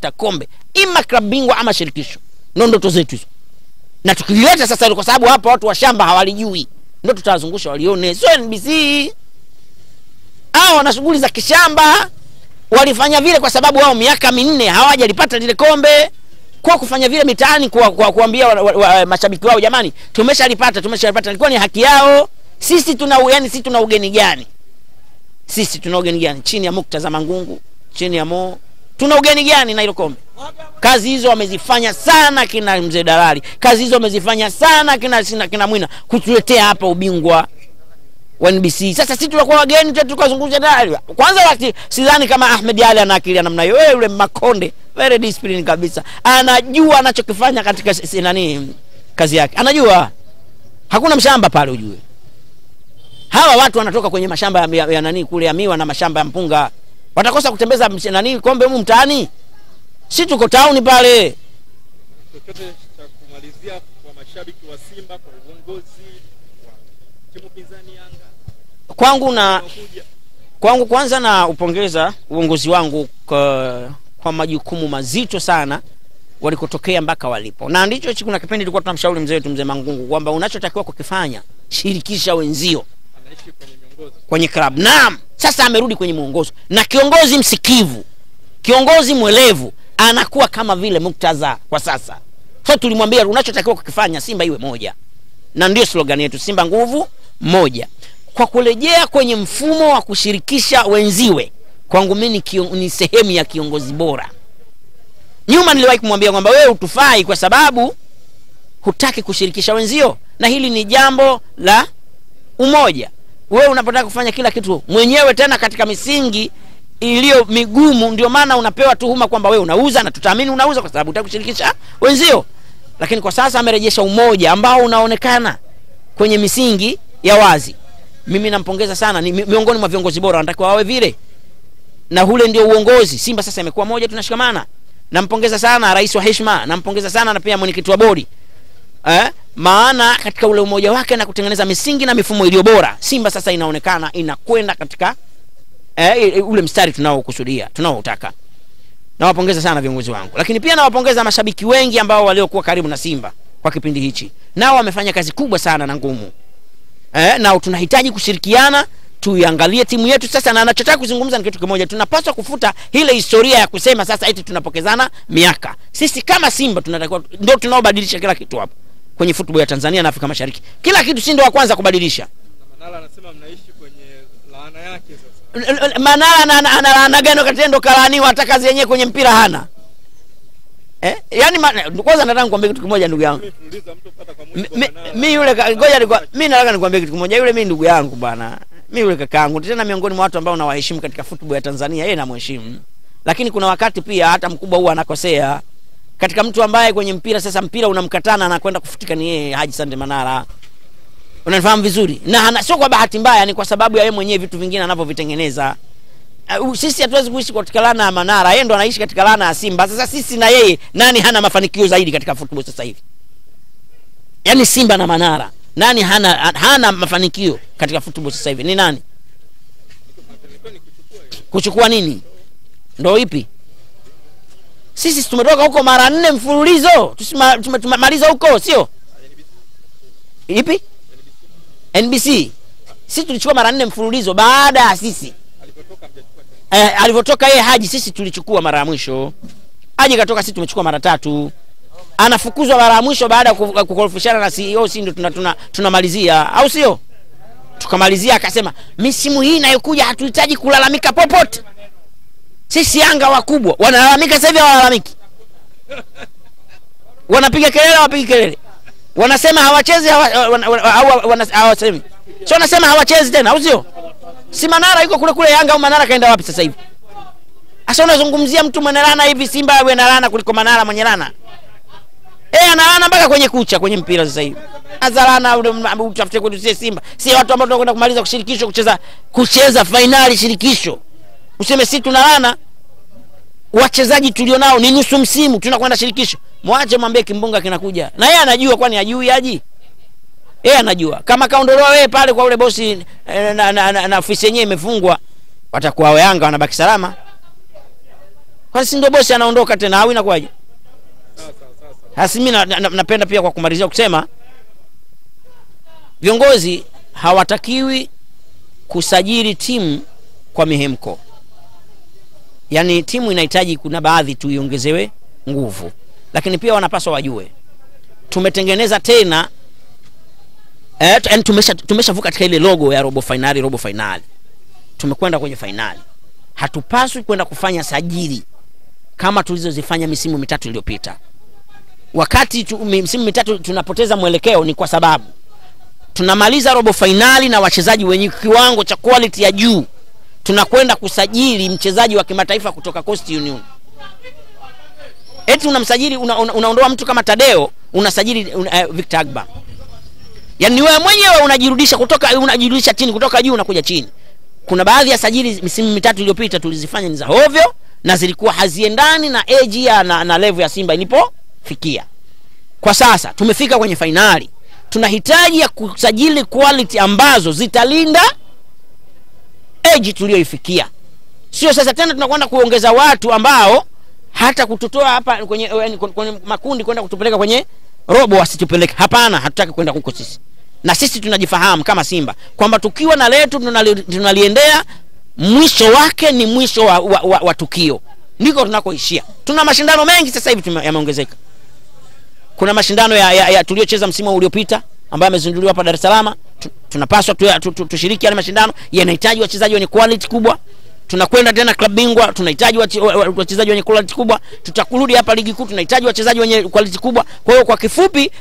kuleta kombe ima klabu bingwa ama shirikisho. Ndio ndoto zetu hizo. Na tukileta sasa, kwa sababu hapa watu wa shamba hawalijui, ndio tutawazungusha walione. Sio NBC hao wana shughuli za kishamba, walifanya vile kwa sababu wao miaka 4 hawajalipata lile kombe. Kwa kufanya vile mitaani kuambia mashabiki wao, jamani tumeshalipata, ilikuwa ni haki yao. Sisi tuna ugeni gani? Sisi tuna ugeni gani chini ya Muktaza Mangungu, chini ya Mo? Tuna ugeni gani na hilo kombe? Kazi hizo wamezifanya sana kina Mzee Dalali, kazi hizo wamezifanya sana kina Mwina kutuletea hapa ubingwa wa NBC. Sasa sisi tunakuwa wageni tu tukazungumza Dalali. Kwanza sidhani kama Ahmed Ali ana akili namna hiyo. Wewe yule Makonde very disciplined kabisa, anajua anachokifanya katika kazi yake, anajua hakuna mshamba pale. Ujue hawa watu wanatoka kwenye mashamba ya kule ya miwa na mashamba ya mpunga, watakosa kutembeza kombe huko mtaani? Si tuko town pale. Chochote cha kumalizia kwa mashabiki wa Simba, kwa uongozi wa timu pinzani Yanga? Kwangu kwanza na upongeza uongozi wangu kwa majukumu mazito sana walikotokea mpaka walipo. Na ndicho kuna kipindi tulikuwa tunamshauri mzee wetu Mzee Mangungu kwamba unachotakiwa kukifanya, shirikisha wenzio. Anaishi kwenye miongozo, kwenye club. Naam, sasa amerudi kwenye muongozo. Na kiongozi msikivu, kiongozi mwelevu anakuwa kama vile Muktaza kwa sasa. So tulimwambia unachotakiwa kukifanya, Simba iwe moja. Na ndio slogan yetu, Simba nguvu moja. Kwa kurejea kwenye mfumo wa kushirikisha wenziwe, kwangu mimi ni sehemu ya kiongozi bora. Nyuma niliwahi kumwambia kwamba wewe utufai kwa sababu hutaki kushirikisha wenzio, na hili ni jambo la umoja. Wewe unapotaka kufanya kila kitu mwenyewe, tena katika misingi iliyo migumu, ndio maana unapewa tuhuma kwamba wewe unauza, na tutaamini unauza kwa sababu hutaki kushirikisha wenzio. Lakini kwa sasa amerejesha umoja ambao unaonekana kwenye misingi ya wazi. Mimi nampongeza sana, ni miongoni mwa viongozi bora, wanatakiwa wawe vile. Na ule ndio uongozi. Simba sasa imekuwa moja, tunashikamana. Nampongeza sana rais wa heshima, nampongeza sana na pia mwenyekiti wa bodi. Maana katika ule umoja wake na kutengeneza misingi na mifumo iliyo bora, Simba sasa inaonekana inakwenda katika ule mstari tunaokusudia, tunaoutaka. Nawapongeza sana viongozi wangu. Lakini pia nawapongeza mashabiki wengi ambao waliokuwa karibu na Simba kwa kipindi hichi. Nao wamefanya kazi kubwa sana na ngumu. Na tunahitaji kushirikiana, tuiangalie timu yetu sasa. Na anachotaka kuzungumza ni kitu kimoja, tunapaswa kufuta ile historia ya kusema sasa eti tunapokezana miaka. Sisi kama Simba tunatakiwa ndio tunaobadilisha kila kitu hapa kwenye football ya Tanzania na Afrika Mashariki. Kila kitu si ndio wa kwanza kubadilisha. Manala anasema mnaishi kwenye laana yake sasa. Manala ana laana gani wakati ndo kalaaniwa, hata kazi yenyewe kwenye mpira hana? Yaani kwanza nataka nikwambie kitu kimoja ndugu yangu. Mimi yule ngoja mimi nataka nikwambie kitu kimoja. Yule mimi ndugu yangu bwana. Mimi yule kakaangu, tena miongoni mwa watu ambao nawaheshimu katika football ya Tanzania, yeye namheshimu. Lakini kuna wakati pia hata mkubwa huwa anakosea. Katika mtu ambaye kwenye mpira sasa mpira unamkatana na kwenda kufutika ni yeye, Haji Sande Manara. Unanifahamu vizuri? Na sio kwa bahati mbaya, ni kwa sababu ya yeye mwenyewe vitu vingine anavyovitengeneza. Sisi hatuwezi kuishi katika laana ya Manara, yeye ndo anaishi katika laana ya Simba. Sasa sisi na yeye, nani hana mafanikio zaidi katika football sasa hivi? Yaani Simba na Manara, nani hana mafanikio katika football sasa hivi? Ni nani? Kuchukua nini? Ndio ipi? Sisi tumetoka huko mara 4 mfululizo. Tumemaliza huko, sio? Ipi? NBC. Sisi tulichukua mara 4 mfululizo baada ya sisi. Alipotoka yeye Haji, sisi tulichukua mara ya mwisho. Haji katoka, sisi tumechukua mara 3. Anafukuzwa mara ya mwisho baada ya kukorofishana na CEO, si ndio tunamalizia, au sio? Tukamalizia, akasema misimu hii inayokuja hatuhitaji kulalamika popote. Sisi Yanga wakubwa wanalalamika sasa hivi, hawalalamiki. Wanapiga kelele, wapigi kelele. Wanasema hawachezi, hawasemi. Sio wanasema hawachezi tena, au sio? Si Manara yuko kule Yanga, au Manara kaenda wapi sasa hivi? Asa unazungumzia mtu mwenye laana hivi, Simba awe na laana kuliko Manara mwenye laana? Ana mpaka kwenye kucha kwenye mpira sasa hivi. Azalana utafute kwetu sisi Simba. Si watu ambao tunakwenda kumaliza kushirikisho, kucheza finali shirikisho. Useme sisi tuna laana. Wachezaji tulionao ni nusu msimu, tunakwenda shirikisho. Mwache mwambie kimbunga kinakuja. Na yeye anajua, kwani hajui Haji? Yeye anajua. Kama kaondolewa wewe pale kwa ule bosi na ofisi yenyewe imefungwa, watakuwa Yanga wanabaki salama. Kwa si ndio bosi anaondoka tena au inakuwaje? Sasa. Hasi mimi napenda pia kwa kumalizia kusema viongozi hawatakiwi kusajili timu kwa mihemko. Yaani timu inahitaji kuna baadhi tu iongezewe nguvu. Lakini pia wanapaswa wajue tumetengeneza tena tumeshavuka katika ile logo ya robo finali. Tumekwenda kwenye finali. Hatupaswi kwenda kufanya sajili kama tulizozifanya misimu mitatu iliyopita. Wakati misimu mitatu tunapoteza mwelekeo ni kwa sababu tunamaliza robo finali na wachezaji wenye kiwango cha quality ya juu. Tunakwenda kusajili mchezaji wa kimataifa kutoka Coast Union. Eti unamsajili unaondoa mtu kama Tadeo, unasajili Victor Agba. Yaani wewe mwenyewe unajirudisha chini kutoka juu unakuja chini. Kuna baadhi ya sajili misimu mitatu iliyopita tulizifanya ni za hovyo na zilikuwa haziendani na age na level ya Simba ilipofikia. Kwa sasa tumefika kwenye finali. Tunahitaji ya kusajili quality ambazo zitalinda age tuliyoifikia. Sio sasa tena tunakwenda kuongeza watu ambao hata kututoa hapa kwenye makundi kwenda kutupeleka kwenye robo wasitupeleke. Hapana, hatutaki kwenda huko sisi. Na sisi tunajifahamu kama Simba kwamba tukiwa na letu tunaliendea mwisho wake ni mwisho wa tukio. Ndiko tunakoishia. Tuna mashindano mengi sasa hivi yameongezeka. Kuna mashindano ya tuliocheza msimu uliopita ambayo yamezinduliwa hapa Dar es Salaam. Tunapaswa tushiriki yale mashindano. Yanahitaji wachezaji wenye quality kubwa. Tunakwenda tena club bingwa, tunahitaji wachezaji wenye quality kubwa. Tutakurudi hapa ligi kuu, tunahitaji wachezaji wenye quality kubwa. Kwa hiyo kwa kifupi,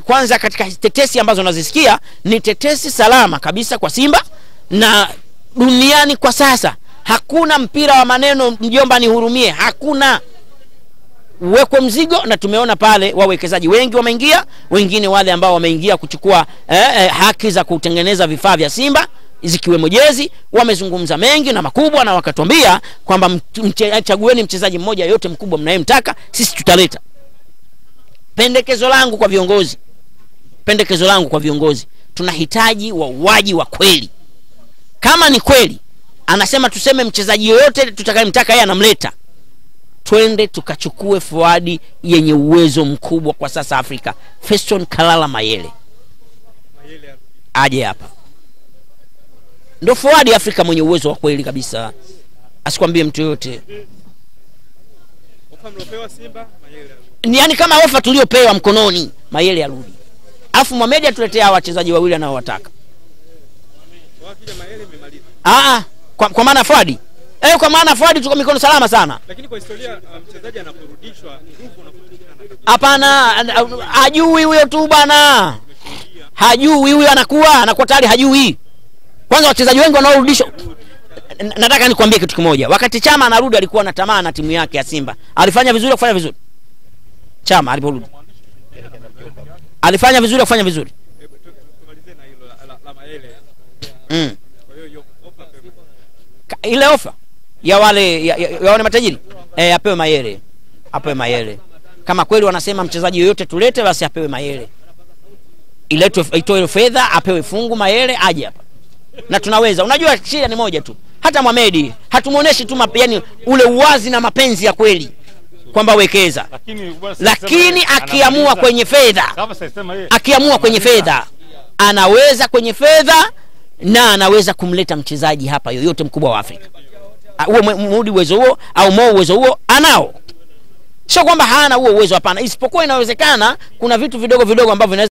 kwanza katika tetesi ambazo nazisikia ni tetesi salama kabisa kwa Simba, na duniani kwa sasa hakuna mpira wa maneno mjomba nihurumie, hakuna. Uwekwe mzigo, na tumeona pale wawekezaji wengi wameingia, wengine wale ambao wameingia kuchukua haki za kutengeneza vifaa vya Simba zikiwemo jezi, wamezungumza mengi na makubwa, na wakatuambia kwamba chagueni mchezaji mmoja yote mkubwa mnayemtaka, sisi tutaleta. Pendekezo langu kwa viongozi, tunahitaji wauaji wa kweli. Kama ni kweli anasema tuseme mchezaji yote tutakayemtaka yeye anamleta, twende tukachukue forward yenye uwezo mkubwa kwa sasa Afrika. Feston Kalala Mayele aje hapa. Ndio forward Afrika mwenye uwezo wa kweli kabisa. Asikwambie mtu yote. Ofa mlopewa Simba, Mayele. Ni yani kama ofa tuliopewa mkononi, Mayele arudi. Afu Mohamed atuletea wachezaji wawili anaowataka. Wakija Mayele imemaliza. Kwa maana forward. Kwa maana forward tuko mikono salama sana. Lakini kwa historia mchezaji anaporudishwa nguvu unapotea. Hapana, hajui huyo tu bana. Hajui huyo anakuwa tayari hajui. Kwanza wachezaji wengi wanaorudishwa, nataka nikwambie kitu kimoja. Wakati Chama anarudi alikuwa na tamaa na timu yake ya Simba. Alifanya vizuri kufanya vizuri. Chama aliporudi alifanya vizuri kufanya vizuri. Tumalize na hilo la Mayele. Kwa hiyo ofa ile ofa ya wale matajiri apewe Mayele. Apewe Mayele. Kama kweli wanasema mchezaji yoyote tulete, basi apewe Mayele. Itoe fedha, apewe fungu Mayele aje hapa. Na tunaweza. Unajua shida ni moja tu. Hata Mohamed hatumuoneshi tu yani ule uwazi na mapenzi ya kweli kwamba wekeza. Lakini akiamua kwenye fedha, anaweza kwenye fedha na anaweza kumleta mchezaji hapa yoyote mkubwa wa Afrika. Uwe Mudi uwezo huo au Mo uwezo huo anao. Sio kwamba hana huo uwezo, hapana. Isipokuwa inawezekana kuna vitu vidogo ambavyo